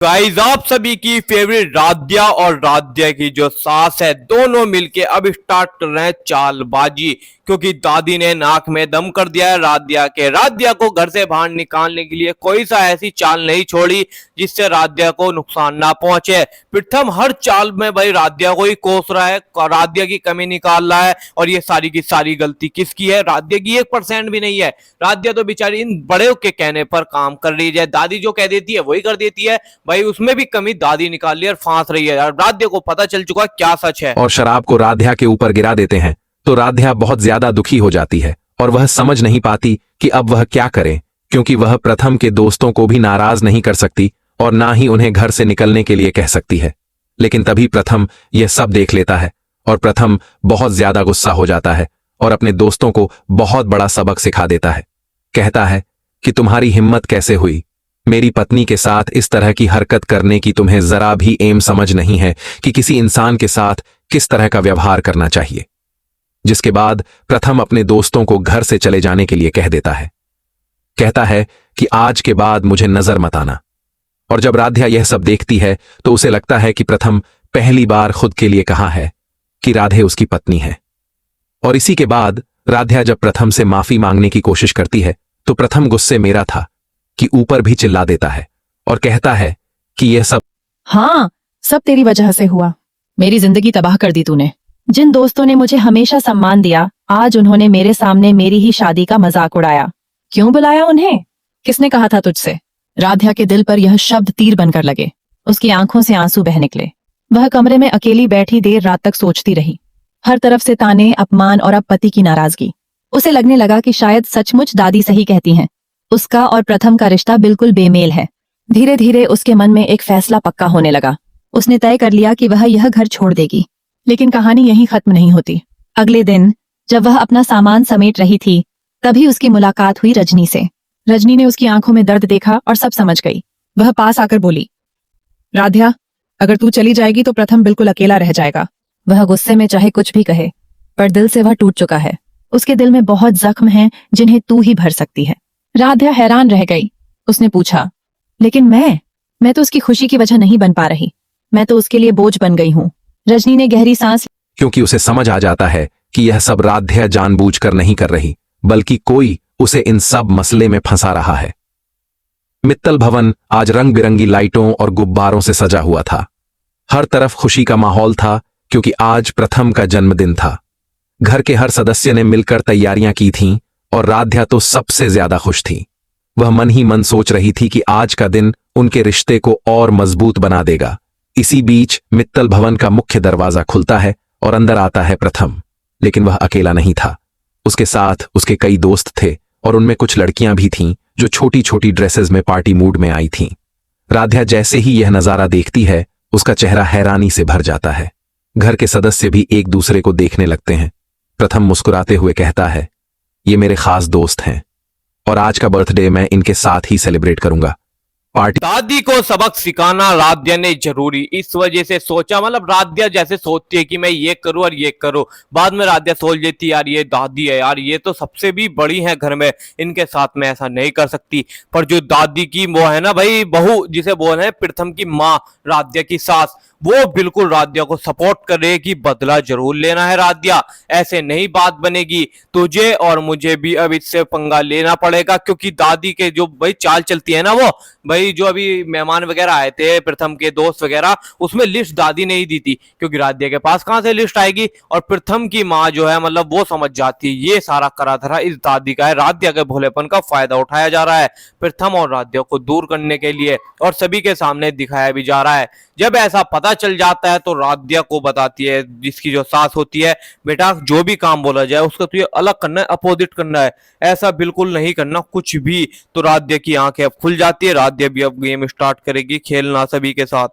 Guys आप सभी की फेवरेट राध्या और राध्या की जो सास है दोनों मिलके अब स्टार्ट कर रहे हैं चालबाजी। क्योंकि दादी ने नाक में दम कर दिया है राध्या के। राध्या को घर से बाहर निकालने के लिए कोई सा ऐसी चाल नहीं छोड़ी जिससे राध्या को नुकसान ना पहुंचे। प्रथम हर चाल में भाई राध्या को ही कोस रहा है, राध्या की कमी निकाल रहा है। और ये सारी की सारी गलती किसकी है? राध्या की 1% भी नहीं है। राध्या तो बेचारी इन बड़े के कहने पर काम कर रही है, दादी जो कह देती है वही कर देती है। भाई उसमें भी कमी दादी निकाल ली और फांस रही है यार। राध्या को पता चल चुका क्या सच है। और शराब को राध्या के ऊपर गिरा देते हैं तो राध्या बहुत ज्यादा दुखी हो जाती है और वह समझ नहीं पाती कि अब वह क्या करे, क्योंकि वह प्रथम के दोस्तों को भी नाराज नहीं कर सकती और ना ही उन्हें घर से निकलने के लिए कह सकती है। लेकिन तभी प्रथम यह सब देख लेता है और प्रथम बहुत ज्यादा गुस्सा हो जाता है और अपने दोस्तों को बहुत बड़ा सबक सिखा देता है। कहता है कि तुम्हारी हिम्मत कैसे हुई, मेरी पत्नी के साथ इस तरह की हरकत करने की तुम्हें जरा भी एम समझ नहीं है कि किसी इंसान के साथ किस तरह का व्यवहार करना चाहिए। जिसके बाद प्रथम अपने दोस्तों को घर से चले जाने के लिए कह देता है। कहता है कि आज के बाद मुझे नजर मत आना। और जब राध्या यह सब देखती है तो उसे लगता है कि प्रथम पहली बार खुद के लिए कहा है कि राधे उसकी पत्नी है। और इसी के बाद राध्या जब प्रथम से माफी मांगने की कोशिश करती है तो प्रथम गुस्से मेरा था कि ऊपर भी चिल्ला देता है और कहता है कि यह सब सब तेरी वजह से हुआ। मेरी जिंदगी तबाह कर दी तूने। जिन दोस्तों ने मुझे हमेशा सम्मान दिया, आज उन्होंने मेरे सामने मेरी ही शादी का मजाक उड़ाया। क्यों बुलाया उन्हें? किसने कहा था तुझसे? राध्या के दिल पर यह शब्द तीर बनकर लगे। उसकी आंखों से आंसू बह निकले। वह कमरे में अकेली बैठी देर रात तक सोचती रही। हर तरफ से ताने, अपमान और अब पति की नाराजगी। उसे लगने लगा कि शायद सचमुच दादी सही कहती हैं। उसका और प्रथम का रिश्ता बिल्कुल बेमेल है। धीरे धीरे उसके मन में एक फैसला पक्का होने लगा। उसने तय कर लिया कि वह यह घर छोड़ देगी। लेकिन कहानी यहीं खत्म नहीं होती। अगले दिन जब वह अपना सामान समेट रही थी, तभी उसकी मुलाकात हुई रजनी से। रजनी ने उसकी आंखों में दर्द देखा और सब समझ गई। वह पास आकर बोली, राध्या, अगर तू चली जाएगी तो प्रथम बिल्कुल अकेला रह जाएगा। वह गुस्से में चाहे कुछ भी कहे, पर दिल से वह टूट चुका है। उसके दिल में बहुत जख्म हैं जिन्हें तू ही भर सकती है। राध्या हैरान रह गई। उसने पूछा, लेकिन मैं तो उसकी खुशी की वजह नहीं बन पा रही। मैं तो उसके लिए बोझ बन गई हूँ। रजनी ने गहरी सांस, क्योंकि उसे समझ आ जाता है कि यह सब राध्या जानबूझकर नहीं कर रही, बल्कि कोई उसे इन सब मसले में फंसा रहा है। मित्तल भवन आज रंग बिरंगी लाइटों और गुब्बारों से सजा हुआ था। हर तरफ खुशी का माहौल था क्योंकि आज प्रथम का जन्मदिन था। घर के हर सदस्य ने मिलकर तैयारियां की थीं और राध्या तो सबसे ज्यादा खुश थी। वह मन ही मन सोच रही थी कि आज का दिन उनके रिश्ते को और मजबूत बना देगा। इसी बीच मित्तल भवन का मुख्य दरवाजा खुलता है और अंदर आता है प्रथम। लेकिन वह अकेला नहीं था। उसके साथ उसके कई दोस्त थे और उनमें कुछ लड़कियां भी थीं जो छोटी छोटी ड्रेसेस में पार्टी मूड में आई थीं। राध्या जैसे ही यह नजारा देखती है, उसका चेहरा हैरानी से भर जाता है। घर के सदस्य भी एक दूसरे को देखने लगते हैं। प्रथम मुस्कुराते हुए कहता है, ये मेरे खास दोस्त हैं और आज का बर्थडे मैं इनके साथ ही सेलिब्रेट करूंगा। पार्टी दादी को सबक सिखाना राध्या ने जरूरी इस वजह से सोचा, मतलब राध्या जैसे सोचती है कि मैं ये करूं और ये करूं, बाद में राध्या सोच लेती यार ये दादी है यार, ये तो सबसे भी बड़ी है घर में, इनके साथ में ऐसा नहीं कर सकती। पर जो दादी की वो है ना भाई बहू, जिसे बोल रहे हैं प्रथम की माँ, राध्या की सास, वो बिल्कुल राध्या को सपोर्ट करे कि बदला जरूर लेना है राध्या, ऐसे नहीं बात बनेगी, तुझे और मुझे भी अब इससे पंगा लेना पड़ेगा। क्योंकि दादी के जो भाई चाल चलती है ना, वो भाई जो अभी मेहमान वगैरह आए थे प्रथम के दोस्त वगैरह, उसमें लिस्ट दादी ने ही दी थी, क्योंकि राध्या के पास कहां से लिस्ट आएगी। और प्रथम की माँ जो है मतलब वो समझ जाती है ये सारा करा धरा इस दादी का है। राध्या के भोलेपन का फायदा उठाया जा रहा है प्रथम और राध्या को दूर करने के लिए, और सभी के सामने दिखाया भी जा रहा है। जब ऐसा पता चल जाता है तो राध्या को बताती है, जिसकी जो सास होती है, बेटा जो भी काम बोला जाए उसको तुझे अलग करना है, अपोजिट करना है, ऐसा बिल्कुल नहीं करना कुछ भी। तो राध्या की आंखें अब खुल जाती है। राध्या भी अब गेम स्टार्ट करेगी खेलना सभी के साथ।